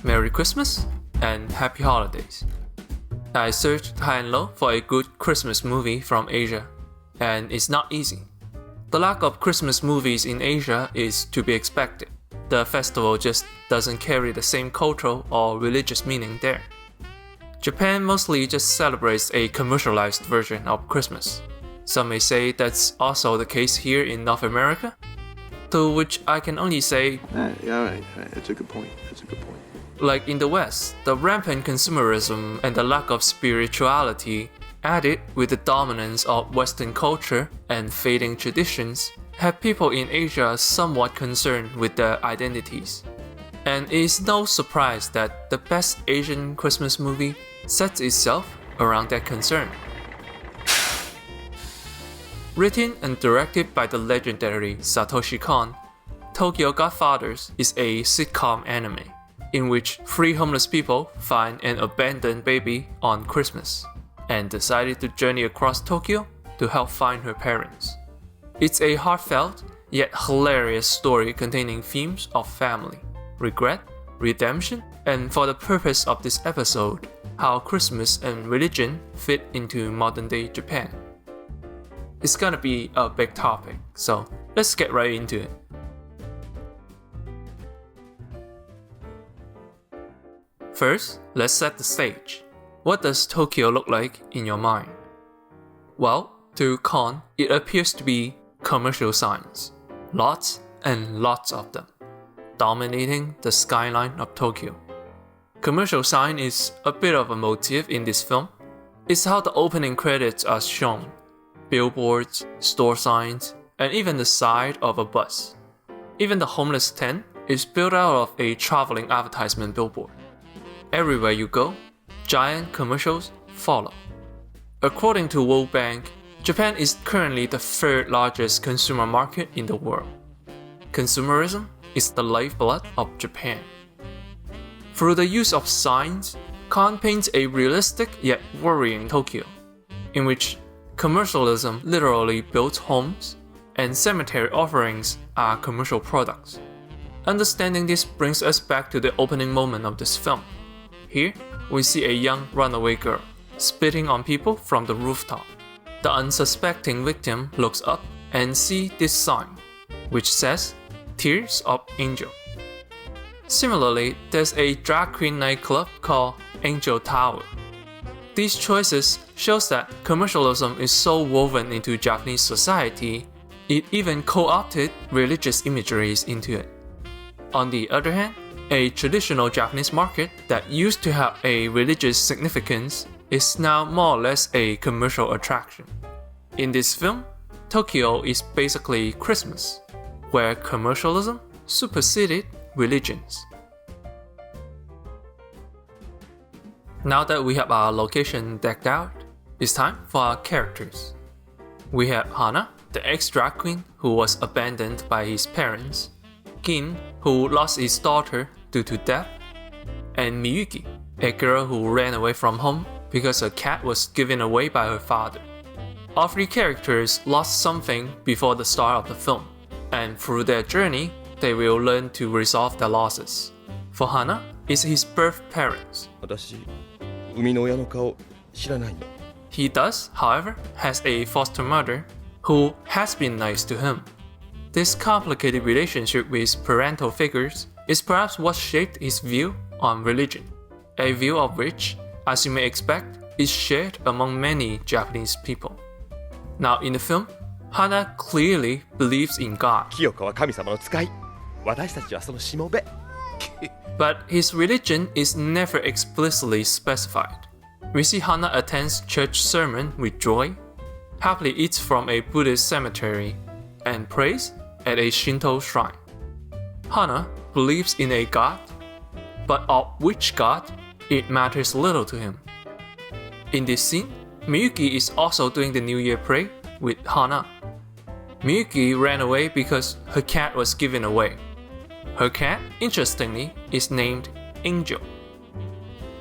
Merry Christmas and Happy Holidays. I searched high and low for a good Christmas movie from Asia, and it's not easy. The lack of Christmas movies in Asia is to be expected. The festival just doesn't carry the same cultural or religious meaning there. Japan mostly just celebrates a commercialized version of Christmas. Some may say that's also the case here in North America, to which I can only say, right. That's a good point. Like in the West, the rampant consumerism and the lack of spirituality, added with the dominance of Western culture and fading traditions, have people in Asia somewhat concerned with their identities. And it is no surprise that the best Asian Christmas movie sets itself around that concern. Written and directed by the legendary Satoshi Kon, Tokyo Godfathers is a sitcom anime in which three homeless people find an abandoned baby on Christmas and decided to journey across Tokyo to help find her parents. It's a heartfelt yet hilarious story containing themes of family, regret, redemption, and for the purpose of this episode, how Christmas and religion fit into modern-day Japan. It's gonna be a big topic, so let's get right into it. First, let's set the stage. What does Tokyo look like in your mind? Well, to Kon, it appears to be commercial signs. Lots and lots of them, dominating the skyline of Tokyo. Commercial sign is a bit of a motif in this film. It's how the opening credits are shown. Billboards, store signs, and even the side of a bus. Even the homeless tent is built out of a traveling advertisement billboard. Everywhere you go, giant commercials follow. According to World Bank, Japan is currently the third largest consumer market in the world. Consumerism is the lifeblood of Japan. Through the use of signs, Kon paints a realistic yet worrying Tokyo, in which commercialism literally builds homes, and cemetery offerings are commercial products. Understanding this brings us back to the opening moment of this film. Here, we see a young runaway girl spitting on people from the rooftop. The unsuspecting victim looks up and sees this sign, which says, Tears of Angel. Similarly, there's a drag queen nightclub called Angel Tower. These choices shows that commercialism is so woven into Japanese society, it even co-opted religious imageries into it. On the other hand, a traditional Japanese market that used to have a religious significance is now more or less a commercial attraction. In this film, Tokyo is basically Christmas, where commercialism superseded religions. Now that we have our location decked out, it's time for our characters. We have Hana, the ex-drag queen who was abandoned by his parents, Gin, who lost his daughter due to death, and Miyuki, a girl who ran away from home because her cat was given away by her father. All three characters lost something before the start of the film, and through their journey, they will learn to resolve their losses. For Hana, it's his birth parents. He does, however, has a foster mother who has been nice to him. This complicated relationship with parental figures is perhaps what shaped his view on religion, a view of which, as you may expect, is shared among many Japanese people. Now in the film, Hana clearly believes in God. But his religion is never explicitly specified. We see Hana attends church sermon with joy, happily eats from a Buddhist cemetery, and prays at a Shinto shrine. Hana believes in a god, but of which god, it matters little to him. In this scene, Miyuki is also doing the New Year prayer with Hana. Miyuki ran away because her cat was given away. Her cat, interestingly, is named Angel.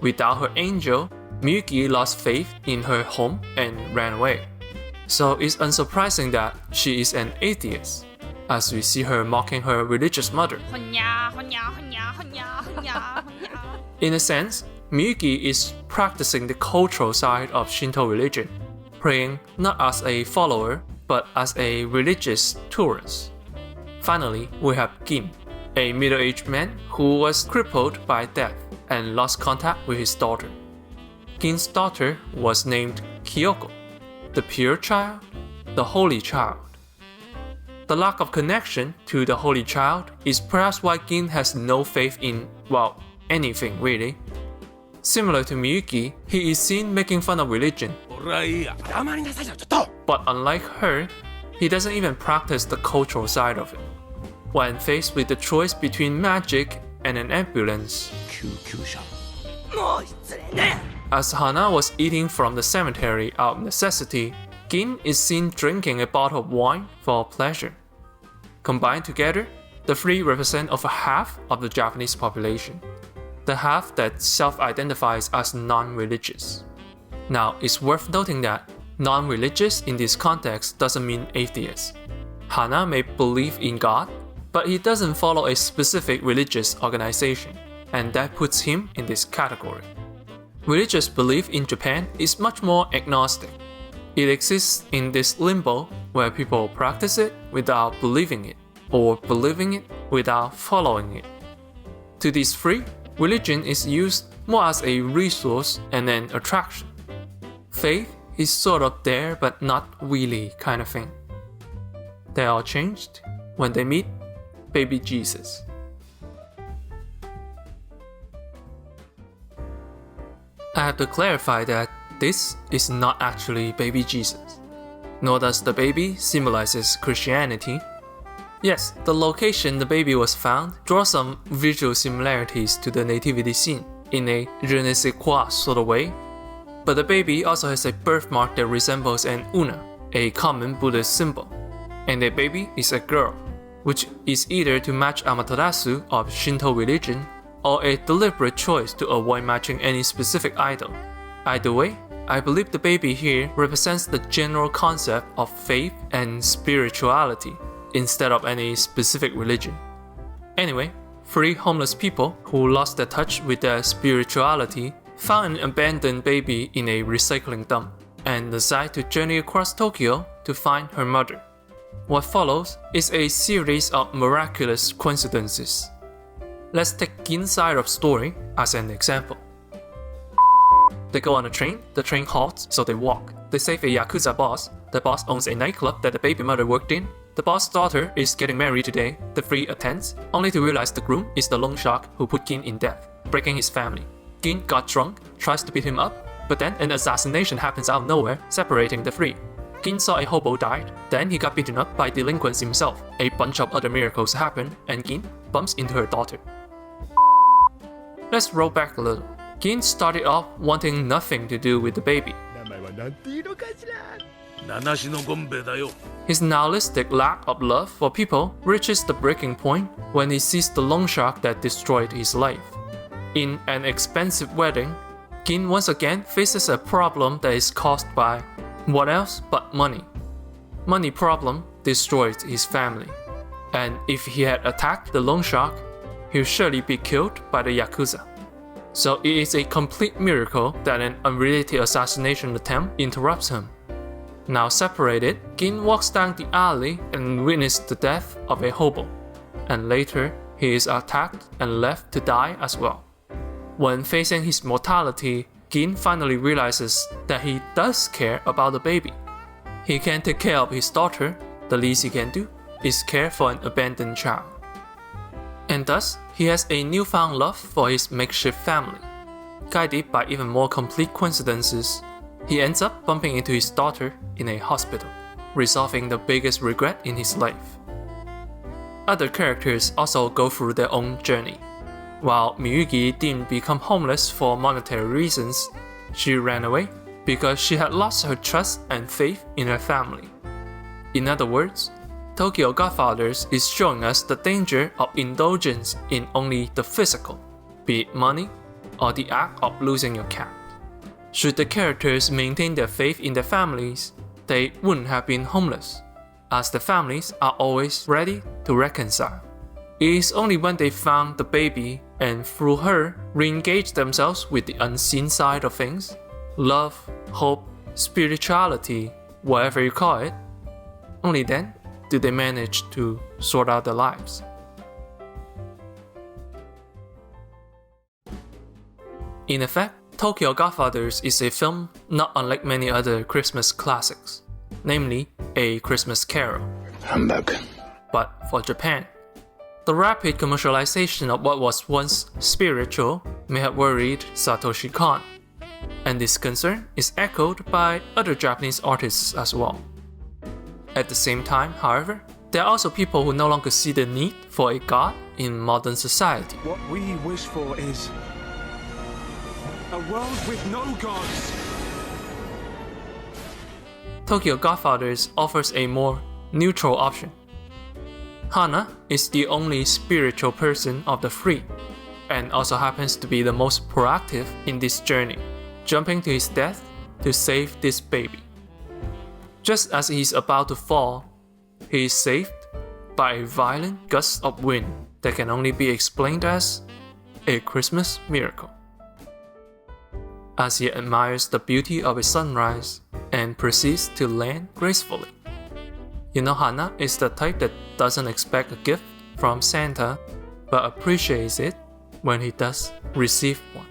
Without her angel, Miyuki lost faith in her home and ran away. So it's unsurprising that she is an atheist, as we see her mocking her religious mother. In a sense, Miyuki is practicing the cultural side of Shinto religion, praying not as a follower, but as a religious tourist. Finally, we have Gin, a middle-aged man who was crippled by death and lost contact with his daughter. Gin's daughter was named Kyoko, the pure child, the holy child. The lack of connection to the holy child is perhaps why Gin has no faith in, well, anything really. Similar to Miyuki, he is seen making fun of religion. But unlike her, he doesn't even practice the cultural side of it. When faced with the choice between magic and an ambulance, as Hana was eating from the cemetery out of necessity, Gin is seen drinking a bottle of wine for pleasure. Combined together, the three represent over half of the Japanese population, the half that self-identifies as non-religious. Now, it's worth noting that non-religious in this context doesn't mean atheist. Hana may believe in God, but he doesn't follow a specific religious organization, and that puts him in this category. Religious belief in Japan is much more agnostic. It exists in this limbo where people practice it without believing it, or believing it without following it. To these three, religion is used more as a resource and an attraction. Faith is sort of there but not really kind of thing. They all changed when they meet baby Jesus. I have to clarify that this is not actually baby Jesus, nor does the baby symbolizes Christianity. Yes, the location the baby was found draws some visual similarities to the nativity scene in a je ne sais quoi sort of way, but the baby also has a birthmark that resembles an Una, a common Buddhist symbol, and the baby is a girl, which is either to match Amaterasu of Shinto religion or a deliberate choice to avoid matching any specific idol. Either way, I believe the baby here represents the general concept of faith and spirituality instead of any specific religion. Anyway, three homeless people who lost their touch with their spirituality found an abandoned baby in a recycling dump and decide to journey across Tokyo to find her mother. What follows is a series of miraculous coincidences. Let's take Gin's side of story as an example. They go on a train, the train halts, so they walk. They save a Yakuza boss. The boss owns a nightclub that the baby mother worked in. The boss's daughter is getting married today. The three attends, only to realize the groom is the loan shark who put Gin in debt, breaking his family. Gin got drunk, tries to beat him up, but then an assassination happens out of nowhere, separating the three. Gin saw a hobo died, then he got beaten up by delinquents himself. A bunch of other miracles happen, and Gin bumps into her daughter. Let's roll back a little. Gin started off wanting nothing to do with the baby. His nihilistic lack of love for people reaches the breaking point when he sees the loan shark that destroyed his life. In an expensive wedding, Gin once again faces a problem that is caused by what else but money. Money problem destroyed his family, and if he had attacked the loan shark, he'll surely be killed by the Yakuza. So it is a complete miracle that an unrelated assassination attempt interrupts him. Now separated, Gin walks down the alley and witnesses the death of a hobo, and later he is attacked and left to die as well. When facing his mortality, Gin finally realizes that he does care about the baby. He can take care of his daughter, the least he can do is care for an abandoned child. And thus, he has a newfound love for his makeshift family. Guided by even more complete coincidences, he ends up bumping into his daughter in a hospital, resolving the biggest regret in his life. Other characters also go through their own journey. While Miyuki didn't become homeless for monetary reasons, she ran away because she had lost her trust and faith in her family. In other words, Tokyo Godfathers is showing us the danger of indulgence in only the physical, be it money or the act of losing your cat. Should the characters maintain their faith in their families, they wouldn't have been homeless, as the families are always ready to reconcile. It is only when they found the baby and through her re-engage themselves with the unseen side of things, love, hope, spirituality, whatever you call it, only then do they manage to sort out their lives. In effect, Tokyo Godfathers is a film not unlike many other Christmas classics, namely A Christmas Carol. Humbug. But for Japan. The rapid commercialization of what was once spiritual may have worried Satoshi Kon, and this concern is echoed by other Japanese artists as well. At the same time, however, there are also people who no longer see the need for a god in modern society. What we wish for is a world with no gods. Tokyo Godfathers offers a more neutral option. Hana is the only spiritual person of the three, and also happens to be the most proactive in this journey, jumping to his death to save this baby. Just as he is about to fall, he is saved by a violent gust of wind that can only be explained as a Christmas miracle. As he admires the beauty of a sunrise and proceeds to land gracefully. You know, Hana is the type that doesn't expect a gift from Santa, but appreciates it when he does receive one.